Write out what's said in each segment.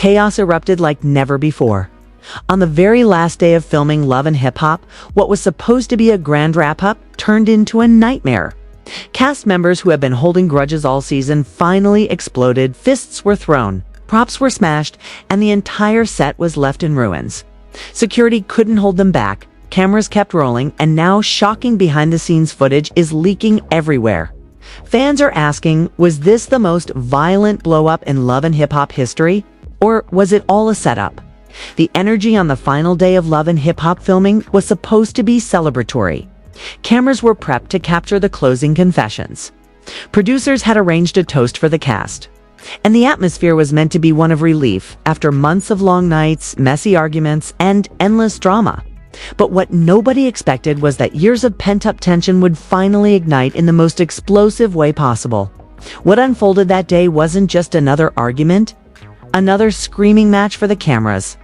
chaos erupted like never before. On the very last day of filming Love and Hip Hop, what was supposed to be a grand wrap-up turned into a nightmare. Cast members who had been holding grudges all season finally exploded, fists were thrown, props were smashed, and the entire set was left in ruins. Security couldn't hold them back, cameras kept rolling, and now shocking behind-the-scenes footage is leaking everywhere. Fans are asking, was this the most violent blow-up in Love and Hip Hop history? Or was it all a setup? The energy on the final day of Love and Hip Hop filming was supposed to be celebratory. Cameras were prepped to capture the closing confessions. Producers had arranged a toast for the cast. And the atmosphere was meant to be one of relief after months of long nights, messy arguments, and endless drama. But what nobody expected was that years of pent-up tension would finally ignite in the most explosive way possible. What unfolded that day wasn't just another argument, another screaming match for the cameras.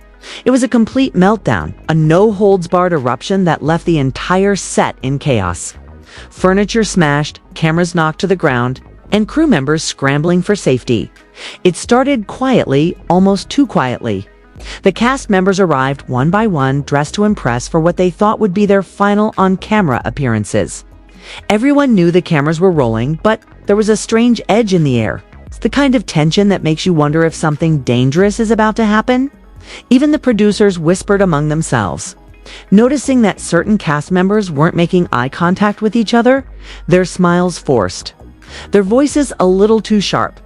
It was a complete meltdown, a no-holds-barred eruption that left the entire set in chaos. Furniture smashed, cameras knocked to the ground, and crew members scrambling for safety. It started quietly, almost too quietly. The cast members arrived one by one, dressed to impress for what they thought would be their final on-camera appearances. Everyone knew the cameras were rolling, but there was a strange edge in the air. It's the kind of tension that makes you wonder if something dangerous is about to happen. Even the producers whispered among themselves. Noticing that certain cast members weren't making eye contact with each other, their smiles forced, their voices a little too sharp.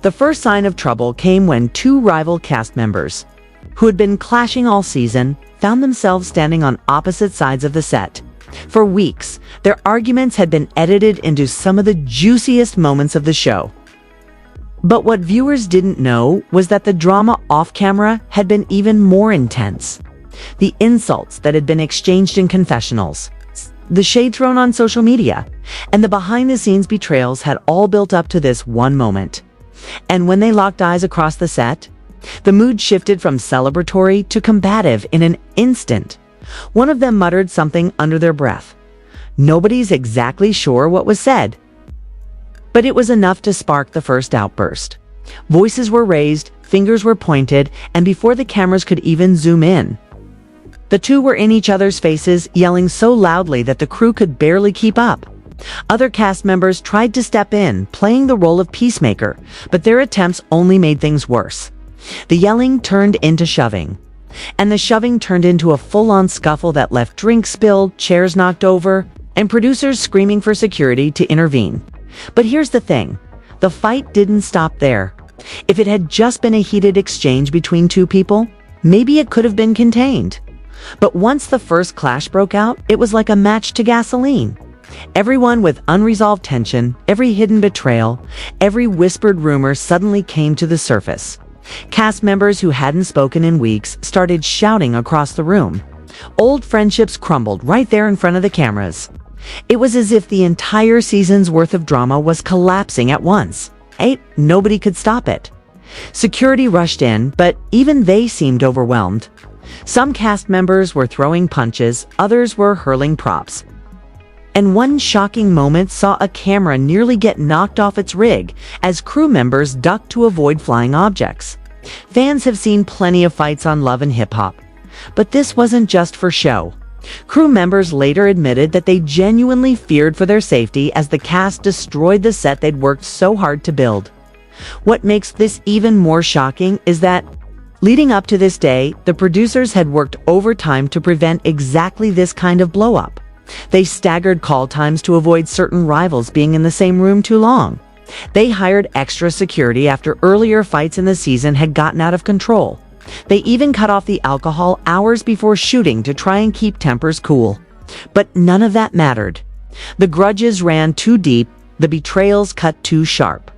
The first sign of trouble came when two rival cast members, who had been clashing all season, found themselves standing on opposite sides of the set. For weeks, their arguments had been edited into some of the juiciest moments of the show. But what viewers didn't know was that the drama off-camera had been even more intense. The insults that had been exchanged in confessionals, the shade thrown on social media, and the behind-the-scenes betrayals had all built up to this one moment. And when they locked eyes across the set, the mood shifted from celebratory to combative in an instant. One of them muttered something under their breath. Nobody's exactly sure what was said, but it was enough to spark the first outburst. Voices were raised, fingers were pointed, and before the cameras could even zoom in, the two were in each other's faces, yelling so loudly that the crew could barely keep up. Other cast members tried to step in, playing the role of peacemaker, but their attempts only made things worse. The yelling turned into shoving, and the shoving turned into a full-on scuffle that left drinks spilled, chairs knocked over, and producers screaming for security to intervene. But here's the thing, the fight didn't stop there. If it had just been a heated exchange between two people, maybe it could have been contained. But once the first clash broke out, it was like a match to gasoline. Everyone with unresolved tension, every hidden betrayal, every whispered rumor suddenly came to the surface. Cast members who hadn't spoken in weeks started shouting across the room. Old friendships crumbled right there in front of the cameras. It was as if the entire season's worth of drama was collapsing at once. Nobody could stop it. Security rushed in, but even they seemed overwhelmed. Some cast members were throwing punches, others were hurling props. And one shocking moment saw a camera nearly get knocked off its rig as crew members ducked to avoid flying objects. Fans have seen plenty of fights on Love and Hip Hop, but this wasn't just for show. Crew members later admitted that they genuinely feared for their safety as the cast destroyed the set they'd worked so hard to build. What makes this even more shocking is that, leading up to this day, the producers had worked overtime to prevent exactly this kind of blow-up. They staggered call times to avoid certain rivals being in the same room too long. They hired extra security after earlier fights in the season had gotten out of control. They even cut off the alcohol hours before shooting to try and keep tempers cool. But none of that mattered. The grudges ran too deep, the betrayals cut too sharp,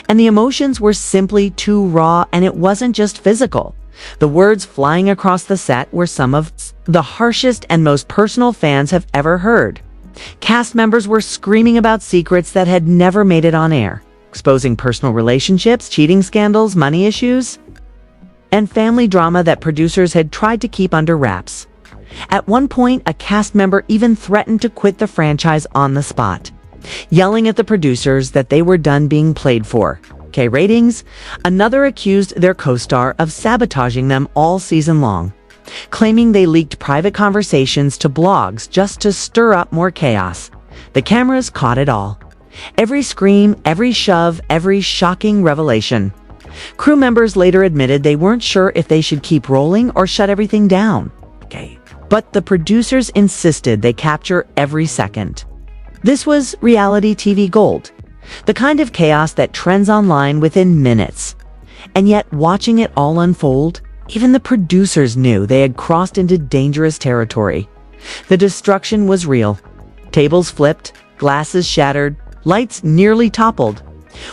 and the emotions were simply too raw, and it wasn't just physical. The words flying across the set were some of the harshest and most personal fans have ever heard. Cast members were screaming about secrets that had never made it on air, exposing personal relationships, cheating scandals, money issues, and family drama that producers had tried to keep under wraps. At one point, a cast member even threatened to quit the franchise on the spot, yelling at the producers that they were done being played for. Ratings. Another accused their co-star of sabotaging them all season long, claiming they leaked private conversations to blogs just to stir up more chaos. The cameras caught it all. Every scream, every shove, every shocking revelation. Crew members later admitted they weren't sure if they should keep rolling or shut everything down. But the producers insisted they capture every second. This was reality TV gold, the kind of chaos that trends online within minutes. And yet, watching it all unfold, even the producers knew they had crossed into dangerous territory. The destruction was real. Tables flipped, glasses shattered, lights nearly toppled.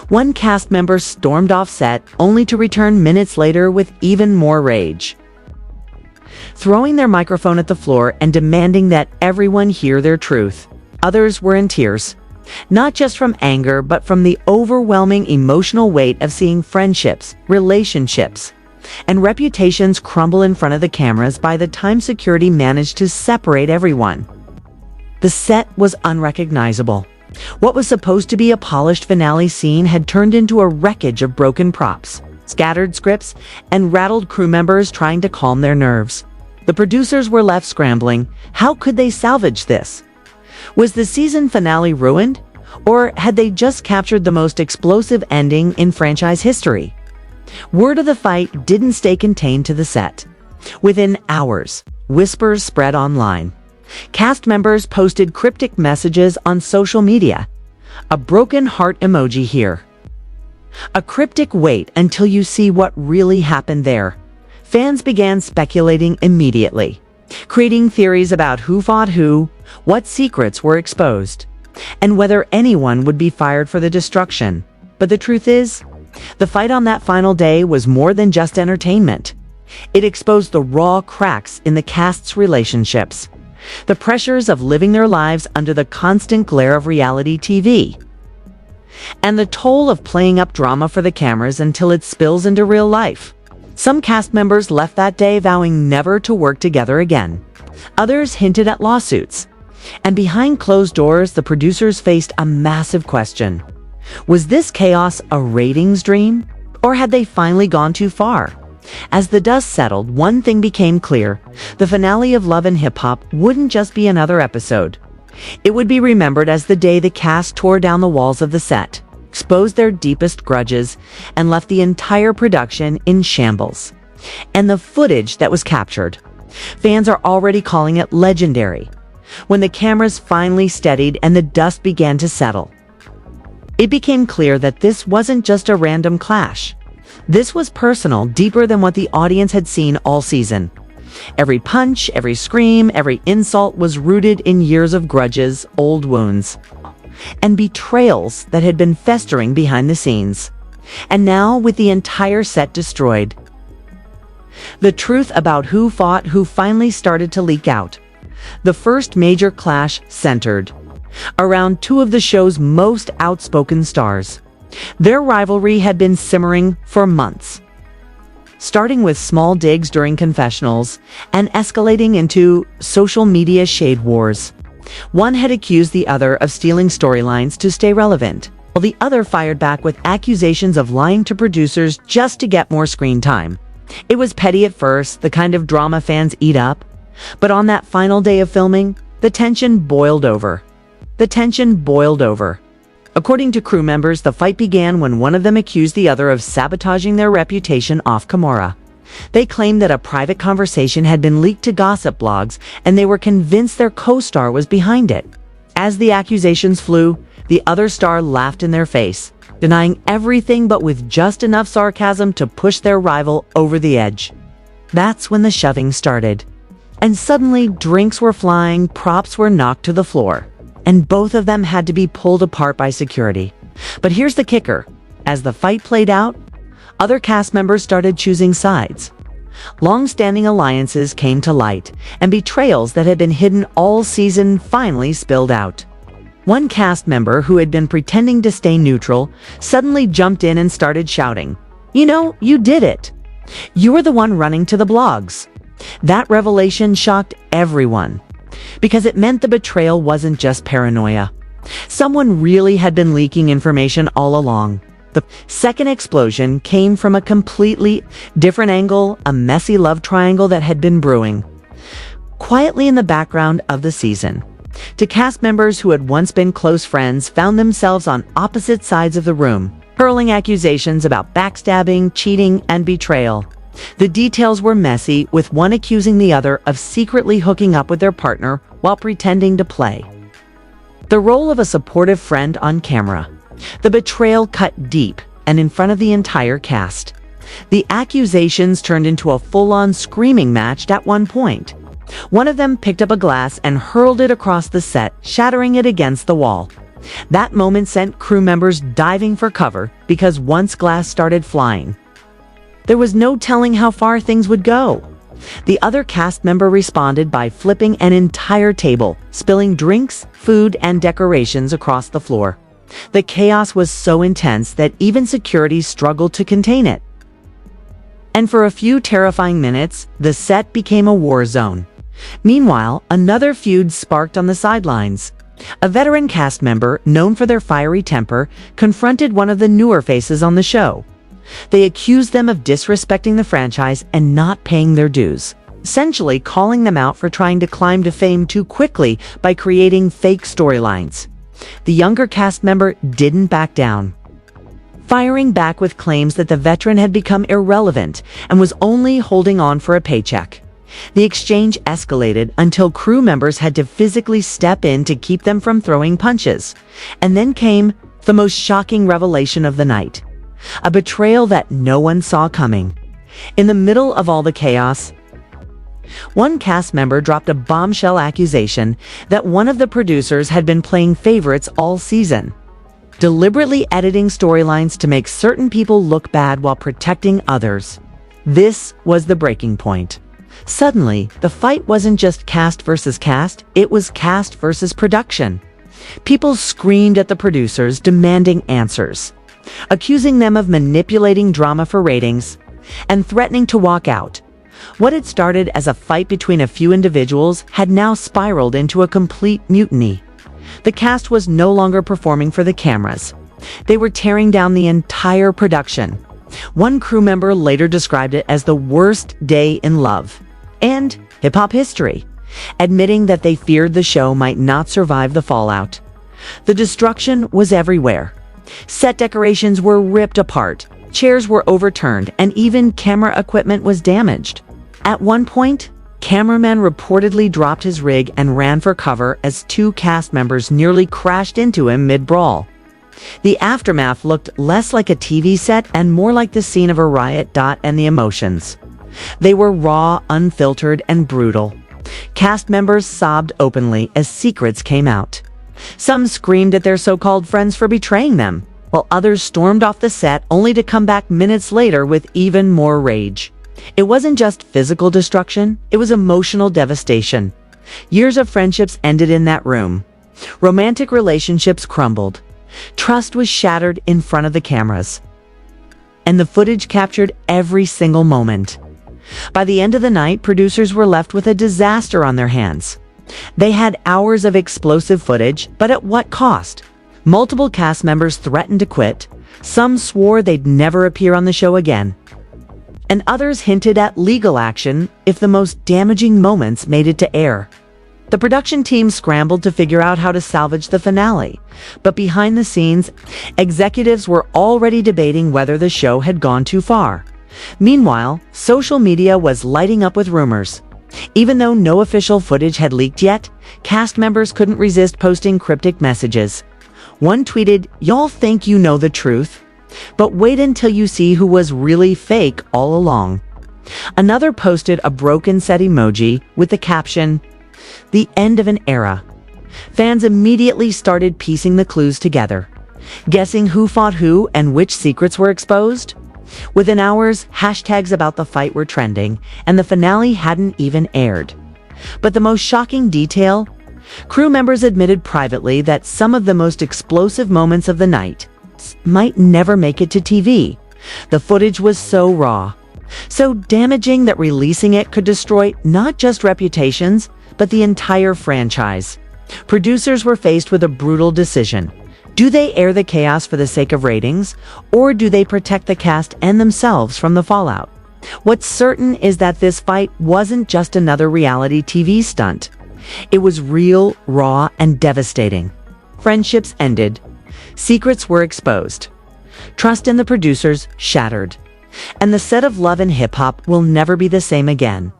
One cast member stormed off set, only to return minutes later with even more rage, throwing their microphone at the floor and demanding that everyone hear their truth. Others were in tears, not just from anger, but from the overwhelming emotional weight of seeing friendships, relationships, and reputations crumble in front of the cameras by the time security managed to separate everyone. The set was unrecognizable. What was supposed to be a polished finale scene had turned into a wreckage of broken props, scattered scripts, and rattled crew members trying to calm their nerves. The producers were left scrambling. How could they salvage this? Was the season finale ruined? Or had they just captured the most explosive ending in franchise history? Word of the fight didn't stay contained to the set. Within hours, whispers spread online. Cast members posted cryptic messages on social media. A broken heart emoji here. A cryptic wait until you see what really happened there. Fans began speculating immediately, creating theories about who fought who, what secrets were exposed, and whether anyone would be fired for the destruction. But the truth is, the fight on that final day was more than just entertainment. It exposed the raw cracks in the cast's relationships, the pressures of living their lives under the constant glare of reality TV, and the toll of playing up drama for the cameras until it spills into real life. Some cast members left that day vowing never to work together again. Others hinted at lawsuits. And behind closed doors, the producers faced a massive question. Was this chaos a ratings dream? Or had they finally gone too far? As the dust settled, one thing became clear. The finale of Love and Hip Hop wouldn't just be another episode. It would be remembered as the day the cast tore down the walls of the set, exposed their deepest grudges, and left the entire production in shambles. And the footage that was captured, fans are already calling it legendary. When the cameras finally steadied and the dust began to settle, it became clear that this wasn't just a random clash. This was personal, deeper than what the audience had seen all season. Every punch, every scream, every insult was rooted in years of grudges, old wounds, and betrayals that had been festering behind the scenes. And now, with the entire set destroyed, the truth about who fought who finally started to leak out. The first major clash centered around two of the show's most outspoken stars. Their rivalry had been simmering for months, starting with small digs during confessionals and escalating into social media shade wars. One had accused the other of stealing storylines to stay relevant, while the other fired back with accusations of lying to producers just to get more screen time. It was petty at first, the kind of drama fans eat up, but on that final day of filming, the tension boiled over. According to crew members, the fight began when one of them accused the other of sabotaging their reputation off camera. They claimed that a private conversation had been leaked to gossip blogs, and they were convinced their co-star was behind it. As the accusations flew, the other star laughed in their face, denying everything but with just enough sarcasm to push their rival over the edge. That's when the shoving started. And suddenly, drinks were flying, props were knocked to the floor, and both of them had to be pulled apart by security. But here's the kicker. As the fight played out, other cast members started choosing sides. Long-standing alliances came to light, and betrayals that had been hidden all season finally spilled out. One cast member who had been pretending to stay neutral suddenly jumped in and started shouting, "You know, you did it. You're the one running to the blogs." That revelation shocked everyone, because it meant the betrayal wasn't just paranoia. Someone really had been leaking information all along. The second explosion came from a completely different angle, a messy love triangle that had been brewing quietly in the background of the season. Two cast members who had once been close friends found themselves on opposite sides of the room, hurling accusations about backstabbing, cheating, and betrayal. The details were messy, with one accusing the other of secretly hooking up with their partner while pretending to play the role of a supportive friend on camera. The betrayal cut deep and in front of the entire cast. The accusations turned into a full-on screaming match at one point. One of them picked up a glass and hurled it across the set, shattering it against the wall. That moment sent crew members diving for cover because once glass started flying, there was no telling how far things would go. The other cast member responded by flipping an entire table, spilling drinks, food, and decorations across the floor. The chaos was so intense that even security struggled to contain it. And for a few terrifying minutes, the set became a war zone. Meanwhile, another feud sparked on the sidelines. A veteran cast member, known for their fiery temper, confronted one of the newer faces on the show. They accused them of disrespecting the franchise and not paying their dues, essentially calling them out for trying to climb to fame too quickly by creating fake storylines. The younger cast member didn't back down, firing back with claims that the veteran had become irrelevant and was only holding on for a paycheck. The exchange escalated until crew members had to physically step in to keep them from throwing punches. And then came the most shocking revelation of the night. A betrayal that no one saw coming. In the middle of all the chaos, one cast member dropped a bombshell accusation that one of the producers had been playing favorites all season, deliberately editing storylines to make certain people look bad while protecting others. This was the breaking point. Suddenly, the fight wasn't just cast versus cast, it was cast versus production. People screamed at the producers, demanding answers, accusing them of manipulating drama for ratings, and threatening to walk out. What had started as a fight between a few individuals had now spiraled into a complete mutiny. The cast was no longer performing for the cameras. They were tearing down the entire production. One crew member later described it as the worst day in love and hip-hop history, admitting that they feared the show might not survive the fallout. The destruction was everywhere. Set decorations were ripped apart, chairs were overturned, and even camera equipment was damaged. At one point, cameraman reportedly dropped his rig and ran for cover as two cast members nearly crashed into him mid-brawl. The aftermath looked less like a TV set and more like the scene of a riot. And the emotions. They were raw, unfiltered, and brutal. Cast members sobbed openly as secrets came out. Some screamed at their so-called friends for betraying them, while others stormed off the set only to come back minutes later with even more rage. It wasn't just physical destruction, it was emotional devastation. Years of friendships ended in that room. Romantic relationships crumbled. Trust was shattered in front of the cameras. And the footage captured every single moment. By the end of the night, producers were left with a disaster on their hands. They had hours of explosive footage, but at what cost? Multiple cast members threatened to quit. Some swore they'd never appear on the show again. And others hinted at legal action if the most damaging moments made it to air. The production team scrambled to figure out how to salvage the finale, but behind the scenes, executives were already debating whether the show had gone too far. Meanwhile, social media was lighting up with rumors. Even though no official footage had leaked yet, cast members couldn't resist posting cryptic messages. One tweeted, "Y'all think you know the truth? But wait until you see who was really fake all along." Another posted a broken set emoji with the caption, "The end of an era." Fans immediately started piecing the clues together, guessing who fought who and which secrets were exposed. Within hours, hashtags about the fight were trending, and the finale hadn't even aired. But the most shocking detail? Crew members admitted privately that some of the most explosive moments of the night might never make it to TV. The footage was so raw, so damaging that releasing it could destroy not just reputations, but the entire franchise. Producers were faced with a brutal decision: Do they air the chaos for the sake of ratings, or do they protect the cast and themselves from the fallout? What's certain is that this fight wasn't just another reality TV stunt. It was real, raw, and devastating. Friendships ended. Secrets were exposed. Trust in the producers shattered. And the set of Love and Hip Hop will never be the same again.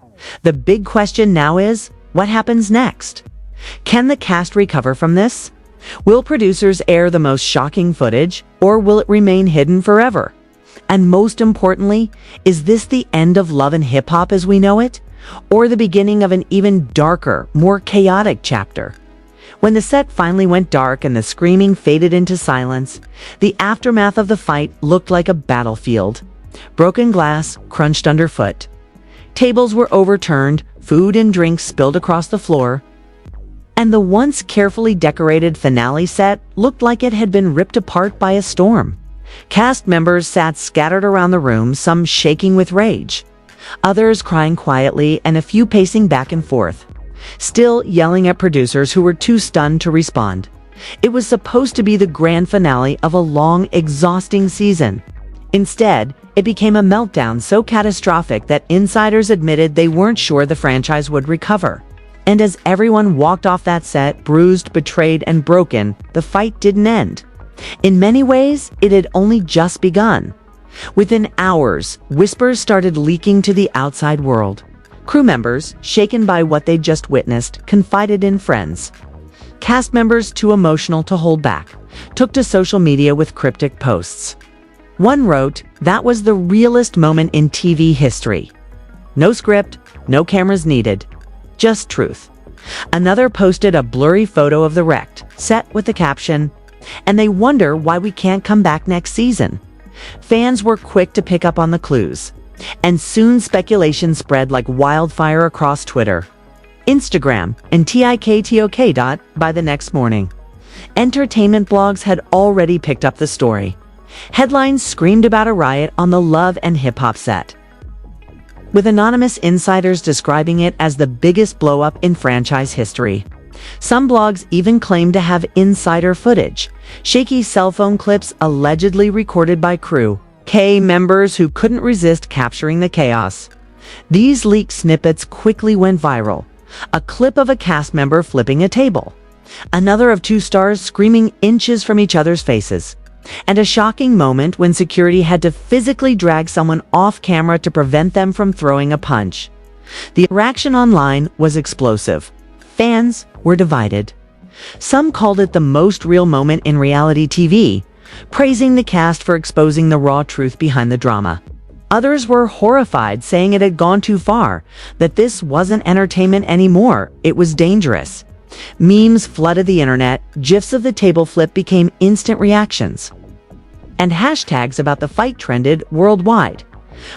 The big question now is, what happens next? Can the cast recover from this? Will producers air the most shocking footage, or will it remain hidden forever? And most importantly, is this the end of Love and Hip Hop as we know it, or the beginning of an even darker, more chaotic chapter? When the set finally went dark and the screaming faded into silence, the aftermath of the fight looked like a battlefield. Broken glass crunched underfoot. Tables were overturned, food and drinks spilled across the floor, and the once carefully decorated finale set looked like it had been ripped apart by a storm. Cast members sat scattered around the room, some shaking with rage, others crying quietly, and a few pacing back and forth, still yelling at producers who were too stunned to respond. It was supposed to be the grand finale of a long, exhausting season. Instead, it became a meltdown so catastrophic that insiders admitted they weren't sure the franchise would recover. And as everyone walked off that set, bruised, betrayed, and broken, the fight didn't end. In many ways, it had only just begun. Within hours, whispers started leaking to the outside world. Crew members, shaken by what they'd just witnessed, confided in friends. Cast members, too emotional to hold back, took to social media with cryptic posts. One wrote, "That was the realest moment in TV history. No script, no cameras needed. Just truth." Another posted a blurry photo of the wrecked set with the caption, "And they wonder why we can't come back next season." Fans were quick to pick up on the clues, and soon speculation spread like wildfire across Twitter, Instagram, and TikTok. By the next morning, entertainment blogs had already picked up the story. Headlines screamed about a riot on the Love and Hip Hop set, with anonymous insiders describing it as the biggest blow-up in franchise history. Some blogs even claimed to have insider footage, shaky cell phone clips allegedly recorded by crew members who couldn't resist capturing the chaos. These leaked snippets quickly went viral. A clip of a cast member flipping a table, another of two stars screaming inches from each other's faces, and a shocking moment when security had to physically drag someone off camera to prevent them from throwing a punch. The reaction online was explosive. Fans were divided. Some called it the most real moment in reality TV, praising the cast for exposing the raw truth behind the drama. Others were horrified, saying it had gone too far, that this wasn't entertainment anymore, it was dangerous. Memes flooded the internet, gifs of the table flip became instant reactions, and hashtags about the fight trended worldwide.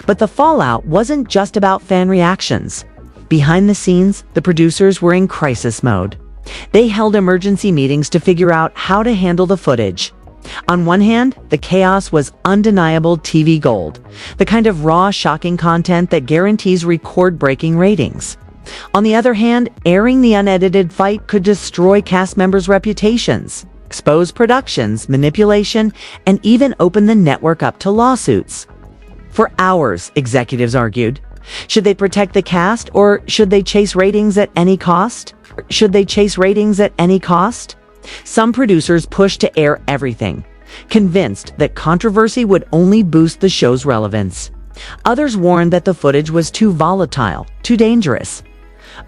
But the fallout wasn't just about fan reactions. Behind the scenes, the producers were in crisis mode. They held emergency meetings to figure out how to handle the footage. On one hand, the chaos was undeniable TV gold, the kind of raw, shocking content that guarantees record-breaking ratings. On the other hand, airing the unedited fight could destroy cast members' reputations, expose productions, manipulation, and even open the network up to lawsuits. For hours, executives argued. Should they protect the cast, or should they chase ratings at any cost? Some producers pushed to air everything, convinced that controversy would only boost the show's relevance. Others warned that the footage was too volatile, too dangerous.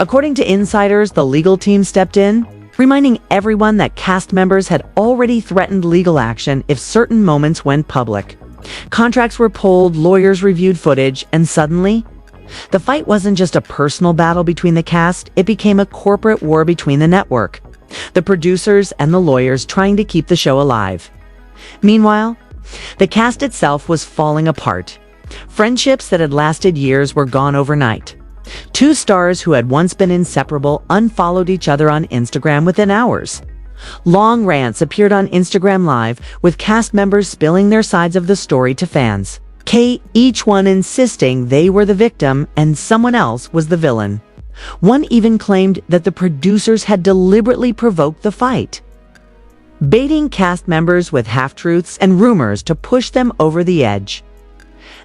According to insiders, the legal team stepped in, reminding everyone that cast members had already threatened legal action if certain moments went public. Contracts were pulled, lawyers reviewed footage, and suddenly, the fight wasn't just a personal battle between the cast, it became a corporate war between the network, the producers, and the lawyers trying to keep the show alive. Meanwhile, the cast itself was falling apart. Friendships that had lasted years were gone overnight. Two stars who had once been inseparable unfollowed each other on Instagram within hours. Long rants appeared on Instagram Live, with cast members spilling their sides of the story to fans, each one insisting they were the victim and someone else was the villain. One even claimed that the producers had deliberately provoked the fight. baiting cast members with half-truths and rumors to push them over the edge.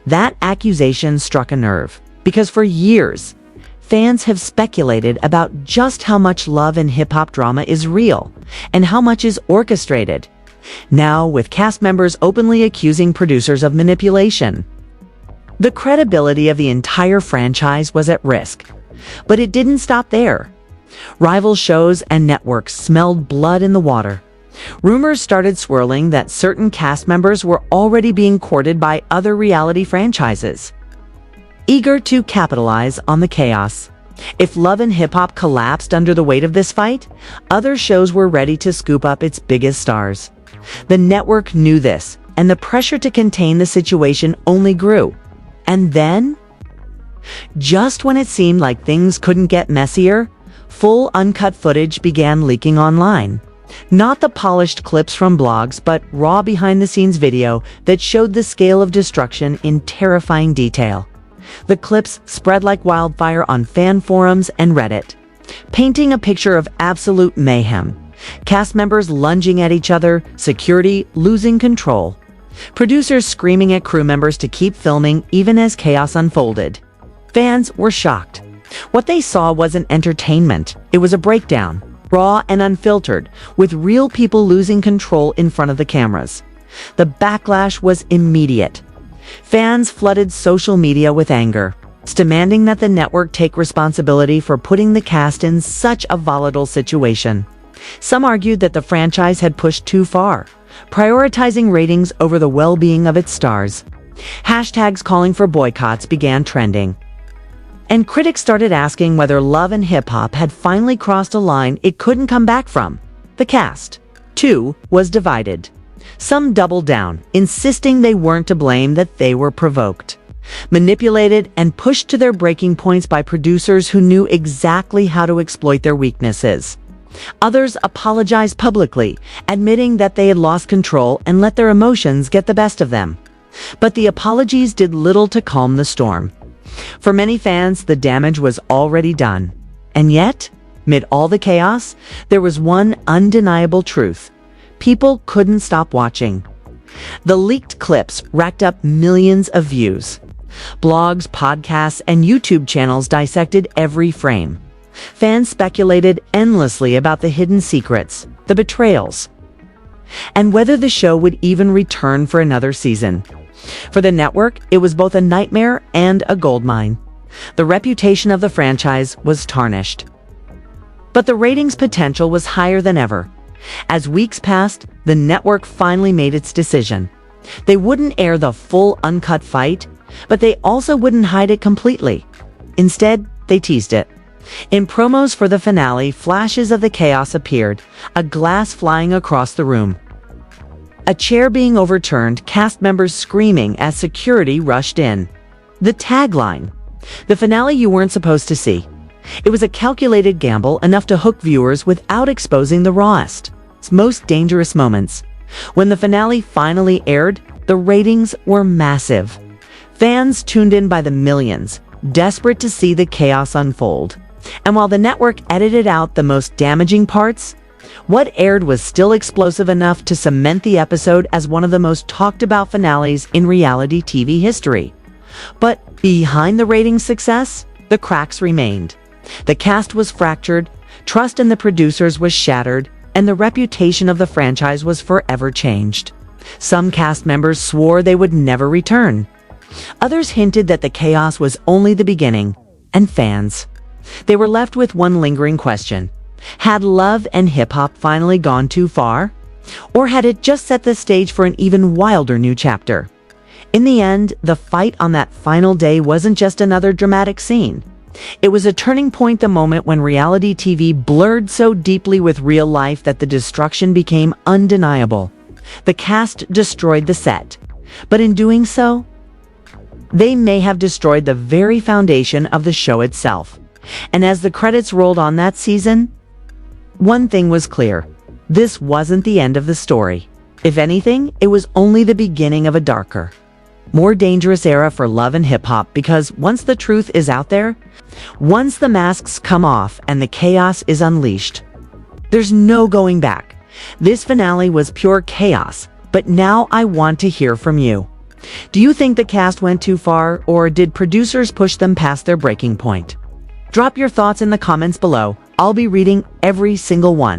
That accusation struck a nerve, because for years, fans have speculated about just how much love and hip-hop drama is real, and how much is orchestrated. Now, with cast members openly accusing producers of manipulation, the credibility of the entire franchise was at risk. But it didn't stop there. Rival shows and networks smelled blood in the water. Rumors started swirling that certain cast members were already being courted by other reality franchises, eager to capitalize on the chaos. If Love and Hip Hop collapsed under the weight of this fight, other shows were ready to scoop up its biggest stars. The network knew this, and the pressure to contain the situation only grew. And then, just when it seemed like things couldn't get messier, full uncut footage began leaking online. Not the polished clips from blogs, but raw behind-the-scenes video that showed the scale of destruction in terrifying detail. The clips spread like wildfire on fan forums and Reddit, painting a picture of absolute mayhem. Cast members lunging at each other, security losing control, producers screaming at crew members to keep filming even as chaos unfolded. Fans were shocked. What they saw wasn't entertainment, it was a breakdown, raw and unfiltered, with real people losing control in front of the cameras. The backlash was immediate. Fans flooded social media with anger, demanding that the network take responsibility for putting the cast in such a volatile situation. Some argued that the franchise had pushed too far, prioritizing ratings over the well-being of its stars. Hashtags calling for boycotts began trending, and critics started asking whether Love and Hip Hop had finally crossed a line it couldn't come back from. The cast, too, was divided. Some doubled down, insisting they weren't to blame, that they were provoked, manipulated, and pushed to their breaking points by producers who knew exactly how to exploit their weaknesses. Others apologized publicly, admitting that they had lost control and let their emotions get the best of them. But the apologies did little to calm the storm. For many fans, the damage was already done. And yet, amid all the chaos, there was one undeniable truth. People couldn't stop watching. The leaked clips racked up millions of views. Blogs, podcasts, and YouTube channels dissected every frame. Fans speculated endlessly about the hidden secrets, the betrayals, and whether the show would even return for another season. For the network, it was both a nightmare and a goldmine. The reputation of the franchise was tarnished. But the ratings potential was higher than ever. As weeks passed, the network finally made its decision. They wouldn't air the full uncut fight, but they also wouldn't hide it completely. Instead, they teased it. In promos for the finale, flashes of the chaos appeared, a glass flying across the room, a chair being overturned, cast members screaming as security rushed in. The tagline, "The finale you weren't supposed to see." It was a calculated gamble, enough to hook viewers without exposing the rawest, most dangerous moments. When the finale finally aired, the ratings were massive. Fans tuned in by the millions, desperate to see the chaos unfold. And while the network edited out the most damaging parts, what aired was still explosive enough to cement the episode as one of the most talked about finales in reality TV history. But behind the ratings success, the cracks remained. The cast was fractured, trust in the producers was shattered, and the reputation of the franchise was forever changed. Some cast members swore they would never return. Others hinted that the chaos was only the beginning, and fans, they were left with one lingering question. Had Love and Hip Hop finally gone too far? Or had it just set the stage for an even wilder new chapter? In the end, the fight on that final day wasn't just another dramatic scene. It was a turning point, the moment when reality TV blurred so deeply with real life that the destruction became undeniable. The cast destroyed the set, but in doing so, they may have destroyed the very foundation of the show itself. And as the credits rolled on that season, one thing was clear. This wasn't the end of the story. If anything, it was only the beginning of a darker, more dangerous era for Love and Hip Hop, because once the truth is out there, once the masks come off and the chaos is unleashed, there's no going back. This finale was pure chaos, but now I want to hear from you. Do you think the cast went too far, or did producers push them past their breaking point? Drop your thoughts in the comments below. I'll be reading every single one.